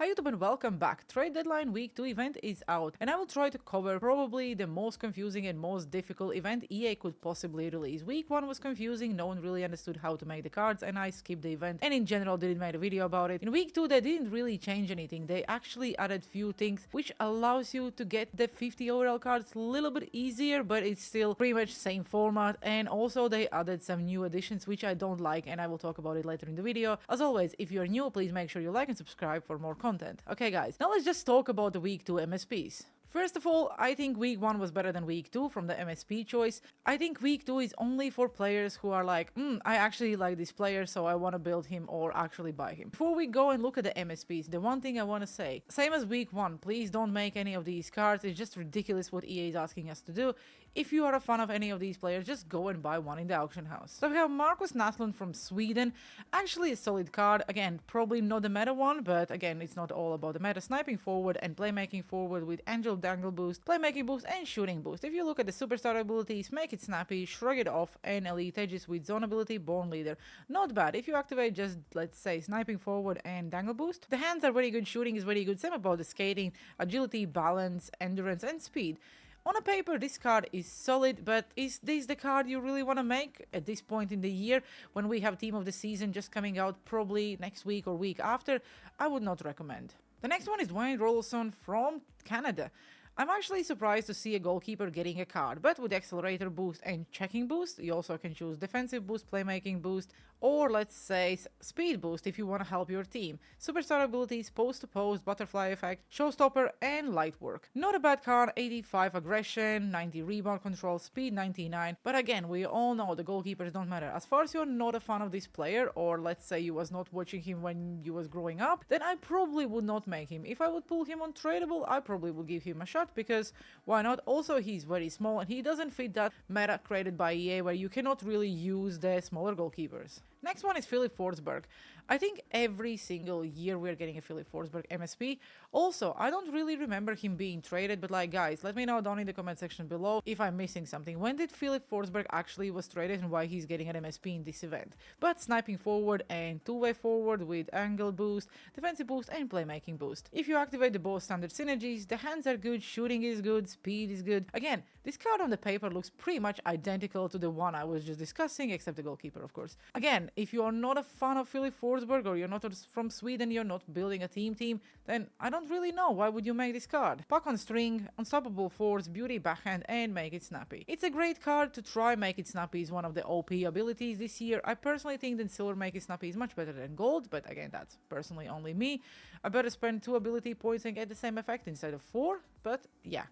Hi YouTube and welcome back. Trade Deadline Week 2 event is out and I will try to cover probably the most confusing and most difficult event EA could possibly release. Week 1 was confusing, no one really understood how to make the cards and I skipped the event and in general didn't make a video about it. In Week 2 they didn't really change anything, they actually added few things which allows you to get the 50 overall cards a little bit easier, but it's still pretty much same format, and also they added some new additions which I don't like and I will talk about it later in the video. As always, if you're new, please make sure you like and subscribe for more content. Okay guys, now let's just talk about the Week 2 MSPs. First of all, I think Week 1 was better than Week 2 from the MSP choice. I think Week 2 is only for players who are like, I actually like this player, so I want to build him or actually buy him. Before we go and look at the MSPs, the one thing I want to say, same as Week 1, please don't make any of these cards. It's just ridiculous what EA is asking us to do. If you are a fan of any of these players, just go and buy one in the auction house. So we have Marcus Naslund from Sweden, actually a solid card. Again, probably not the meta one, but again, it's not all about the meta. Sniping forward and playmaking forward with Angel Dangle boost, playmaking boost and shooting boost. If you look at the superstar abilities, make it snappy, shrug it off, and elite edges with zone ability, born leader. Not bad. If you activate just, let's say, sniping forward and dangle boost, the hands are very good, shooting is very good, same about the skating, agility, balance, endurance and speed. On a paper, this card is solid, but is this the card you really want to make at this point in the year when we have Team of the Season just coming out probably next week or week after? I would not recommend. The next one is Dwayne Rolson from Canada. I'm actually surprised to see a goalkeeper getting a card, but with accelerator boost and checking boost, you also can choose defensive boost, playmaking boost, or let's say speed boost if you want to help your team. Superstar abilities, post to post, butterfly effect, showstopper, and light work. Not a bad card, 85 aggression, 90 rebound control, speed 99, but again, we all know the goalkeepers don't matter. As far as you're not a fan of this player, or let's say you was not watching him when you was growing up, then I probably would not make him. If I would pull him on tradable, I probably would give him a shot, because why not? Also, he's very small and he doesn't fit that meta created by EA where you cannot really use the smaller goalkeepers. Next one is Philip Forsberg. I think every single year we're getting a Philip Forsberg MSP. Also, I don't really remember him being traded, but like guys, let me know down in the comment section below if I'm missing something. When did Philip Forsberg actually was traded and why he's getting an MSP in this event? But sniping forward and two-way forward with angle boost, defensive boost and playmaking boost. If you activate the both standard synergies, the hands are good, shooting is good, speed is good. Again, this card on the paper looks pretty much identical to the one I was just discussing, except the goalkeeper, of course. Again, if you are not a fan of Philip Forsberg or you're not from Sweden, you're not building a team, then I don't really know why would you make this card. Puck on string, unstoppable force, beauty backhand and make it snappy. It's a great card to try. Make it snappy is one of the OP abilities this year. I personally think that silver make it snappy is much better than gold, but again, that's personally only me. I better spend 2 ability points and get the same effect instead of 4, but yeah.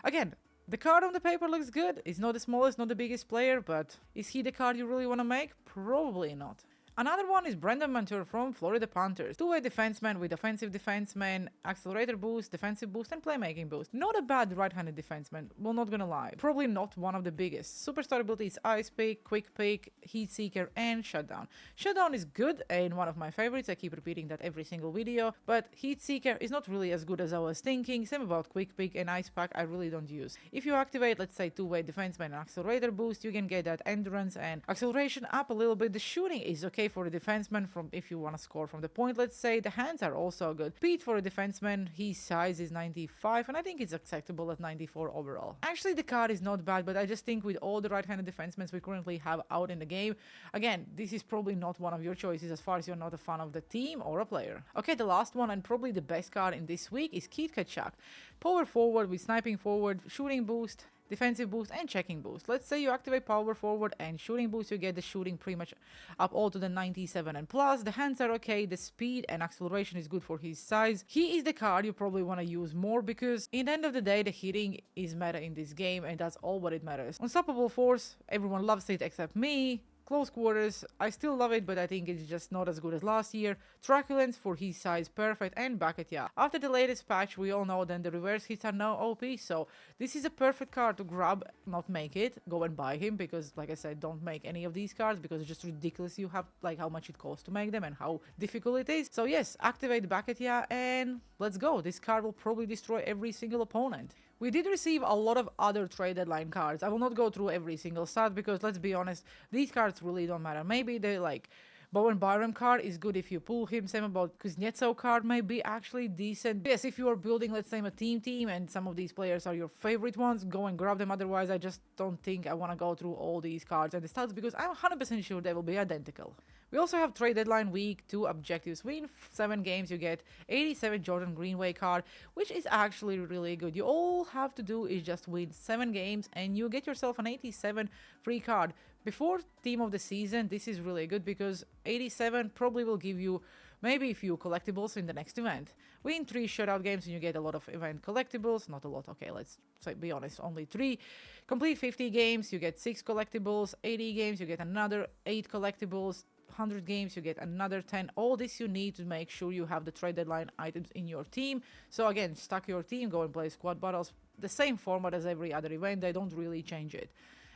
Again, the card on the paper looks good. He's not the smallest, not the biggest player, but is he the card you really want to make? Probably not. Another one is Brendan Montour from Florida Panthers. Two-way defenseman with offensive defenseman, accelerator boost, defensive boost, and playmaking boost. Not a bad right-handed defenseman, well, not gonna lie. Probably not one of the biggest. Superstar abilities Ice Pick, Quick Pick, Heat Seeker, and Shutdown. Shutdown is good and one of my favorites. I keep repeating that every single video, but Heat Seeker is not really as good as I was thinking. Same about Quick Pick and Ice Pack, I really don't use. If you activate, let's say, two-way defenseman and accelerator boost, you can get that endurance and acceleration up a little bit. The shooting is okay for a defenseman from if you want to score from the point, let's say. The hands are also good. Speed for a defenseman, his size is 95 and I think it's acceptable at 94 overall. Actually, the card is not bad, but I just think with all the right-handed defensemen we currently have out in the game, again, this is probably not one of your choices as far as you're not a fan of the team or a player. Okay, the last one and probably the best card in this week is Keith Tkachuk. Power forward with sniping forward, shooting boost, defensive boost and checking boost. Let's say you activate power forward and shooting boost, you get the shooting pretty much up all to the 97 and plus. The hands are okay, the speed and acceleration is good for his size. He is the card you probably want to use more because in the end of the day the hitting is meta in this game and that's all what it matters. Unstoppable force, everyone loves it except me. Close quarters, I still love it, but I think it's just not as good as last year. Truculence for his size, perfect, and bucket, yeah. After the latest patch, we all know then the reverse hits are now OP, so this is a perfect card to grab, not make it, go and buy him, because like I said, don't make any of these cards, because it's just ridiculous you have, like, how much it costs to make them and how difficult it is. So yes, activate bucket, yeah, and let's go. This card will probably destroy every single opponent. We did receive a lot of other trade deadline cards. I will not go through every single set because let's be honest, these cards really don't matter. Maybe they like Bowen Byram card is good if you pull him. Same about Kuznetsov card may be actually decent. Yes, if you are building, let's say, a team and some of these players are your favorite ones, go and grab them. Otherwise, I just don't think I want to go through all these cards and the stats because I'm 100% sure they will be identical. We also have trade deadline week 2 objectives. Win 7 games, you get 87 Jordan Greenway card, which is actually really good. You all have to do is just win 7 games and you get yourself an 87 free card. Before team of the season, this is really good because 87 probably will give you maybe a few collectibles in the next event. Win 3 shutout games and you get a lot of event collectibles. Not a lot, okay, let's be honest, only 3. Complete 50 games, you get 6 collectibles. 80 games, you get another 8 collectibles. 100 games, you get another 10. All this you need to make sure you have the trade deadline items in your team. So again, stack your team, go and play squad battles. The same format as every other event, they don't really change it.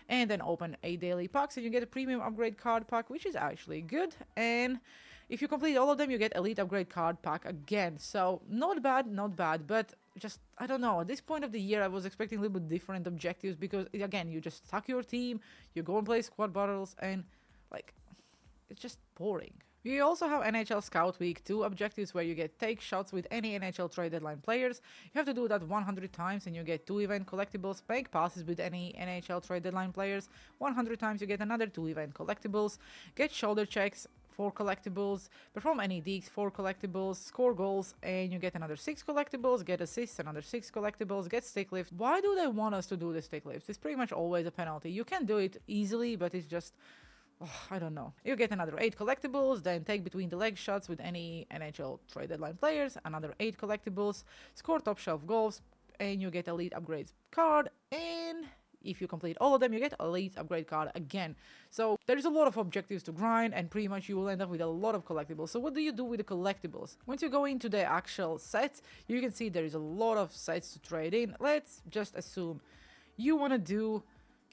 And then open 8 daily packs and you get a premium upgrade card pack, which is actually good. And if you complete all of them, you get elite upgrade card pack again. So not bad, but just, I don't know, at this point of the year I was expecting a little bit different objectives because again, you just stack your team, you go and play squad battles, and like, it's just boring. We also have NHL Scout Week 2 objectives where you get take shots with any NHL trade deadline players. You have to do that 100 times and you get 2 event collectibles. Make passes with any NHL trade deadline players. 100 times you get another 2 event collectibles. Get shoulder checks, 4 collectibles. Perform any digs, 4 collectibles. Score goals and you get another 6 collectibles. Get assists, another 6 collectibles. Get stick lifts. Why do they want us to do the stick lifts? It's pretty much always a penalty. You can do it easily, but it's just... I don't know. You get another 8 collectibles, then take between the leg shots with any NHL trade deadline players, another 8 collectibles, score top shelf goals, and you get elite upgrades card, and if you complete all of them, you get elite upgrade card again. So there's a lot of objectives to grind, and pretty much you will end up with a lot of collectibles. So what do you do with the collectibles? Once you go into the actual sets, you can see there is a lot of sets to trade in. Let's just assume you want to do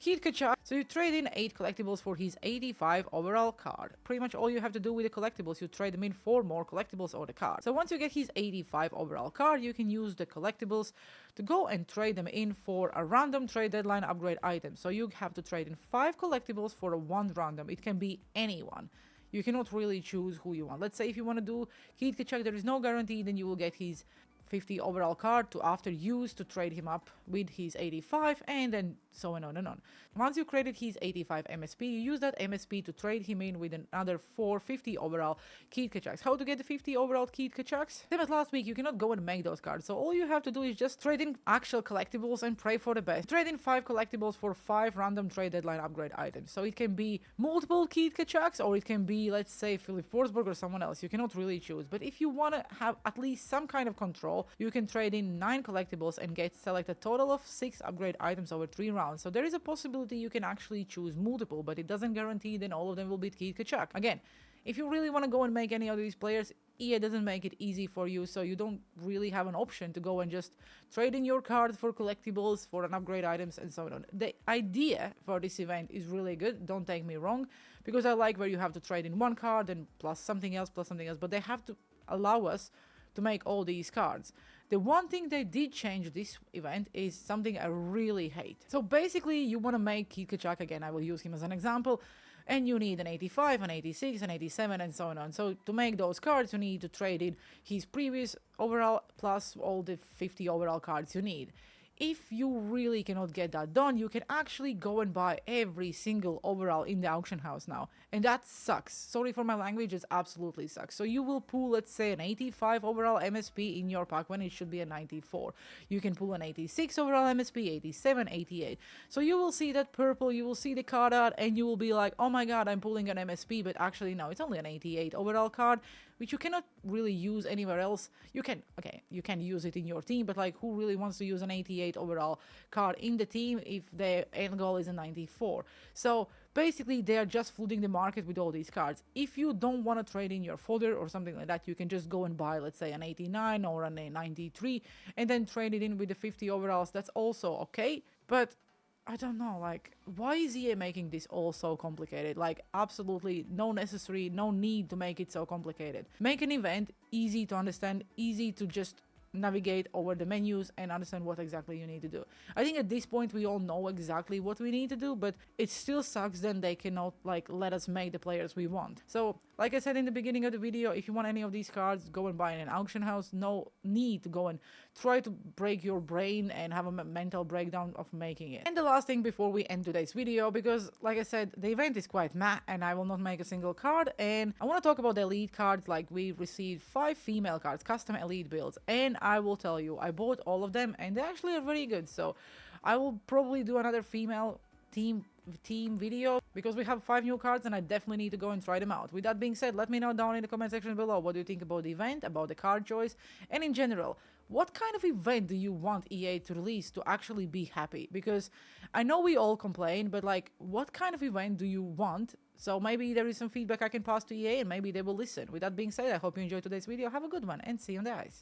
Keith Tkachuk. So you trade in 8 collectibles for his 85 overall card. Pretty much all you have to do with the collectibles, you trade them in for more collectibles or the card. So once you get his 85 overall card, you can use the collectibles to go and trade them in for a random trade deadline upgrade item. So you have to trade in 5 collectibles for a 1 random. It can be anyone. You cannot really choose who you want. Let's say if you want to do Keith Tkachuk, there is no guarantee, then you will get his 50 overall card to after use to trade him up with his 85 and then so on and on. Once you created his 85 MSP, you use that MSP to trade him in with another 450 overall Keith Tkachuks. How to get the 50 overall Keith Tkachuks? Same as last week, you cannot go and make those cards. So all you have to do is just trade in actual collectibles and pray for the best. Trade in 5 collectibles for 5 random trade deadline upgrade items. So it can be multiple Keith Tkachuks or it can be, let's say, Philip Forsberg or someone else. You cannot really choose. But if you want to have at least some kind of control, you can trade in 9 collectibles and select a total of 6 upgrade items over 3 rounds. So there is a possibility you can actually choose multiple, but it doesn't guarantee then all of them will beat Keith Tkachuk. Again, if you really want to go and make any of these players, EA doesn't make it easy for you, so you don't really have an option to go and just trade in your cards for collectibles, for an upgrade items, and so on. The idea for this event is really good, don't take me wrong, because I like where you have to trade in one card and plus something else, but they have to allow us to make all these cards. The one thing they did change this event is something I really hate. So basically, you want to make Keith Tkachuk, again, I will use him as an example, and you need an 85, an 86, an 87, and so on. So to make those cards, you need to trade in his previous overall plus all the 50 overall cards you need. If you really cannot get that done, you can actually go and buy every single overall in the auction house now. And that sucks. Sorry for my language, it absolutely sucks. So you will pull, let's say, an 85 overall MSP in your pack when it should be a 94. You can pull an 86 overall MSP, 87, 88. So you will see that purple, you will see the card art, and you will be like, oh my god, I'm pulling an MSP, but actually no, it's only an 88 overall card, which you cannot really use anywhere else. You can use it in your team, but like, who really wants to use an 88 overall card in the team if their end goal is a 94? So basically, they are just flooding the market with all these cards. If you don't want to trade in your fodder or something like that, you can just go and buy, let's say, an 89 or a 93, and then trade it in with the 50 overalls. That's also okay, but I don't know, like, why is EA making this all so complicated? Like, absolutely no need to make it so complicated. Make an event easy to understand, easy to just navigate over the menus and understand what exactly you need to do. I think at this point we all know exactly what we need to do, but it still sucks then they cannot like let us make the players we want. So like I said in the beginning of the video, if you want any of these cards, go and buy in an auction house. No need to go and try to break your brain and have a mental breakdown of making it. And the last thing before we end today's video, because like I said, the event is quite meh and I will not make a single card, and I want to talk about the elite cards. Like we received 5 female cards, custom elite builds, and I will tell you, I bought all of them and they actually are very good. So I will probably do another female team video because we have 5 new cards and I definitely need to go and try them out. With that being said, let me know down in the comment section below what do you think about the event, about the card choice, and in general, what kind of event do you want EA to release to actually be happy? Because I know we all complain, but like, what kind of event do you want? So maybe there is some feedback I can pass to EA and maybe they will listen. With that being said, I hope you enjoyed today's video. Have a good one and see you on the ice.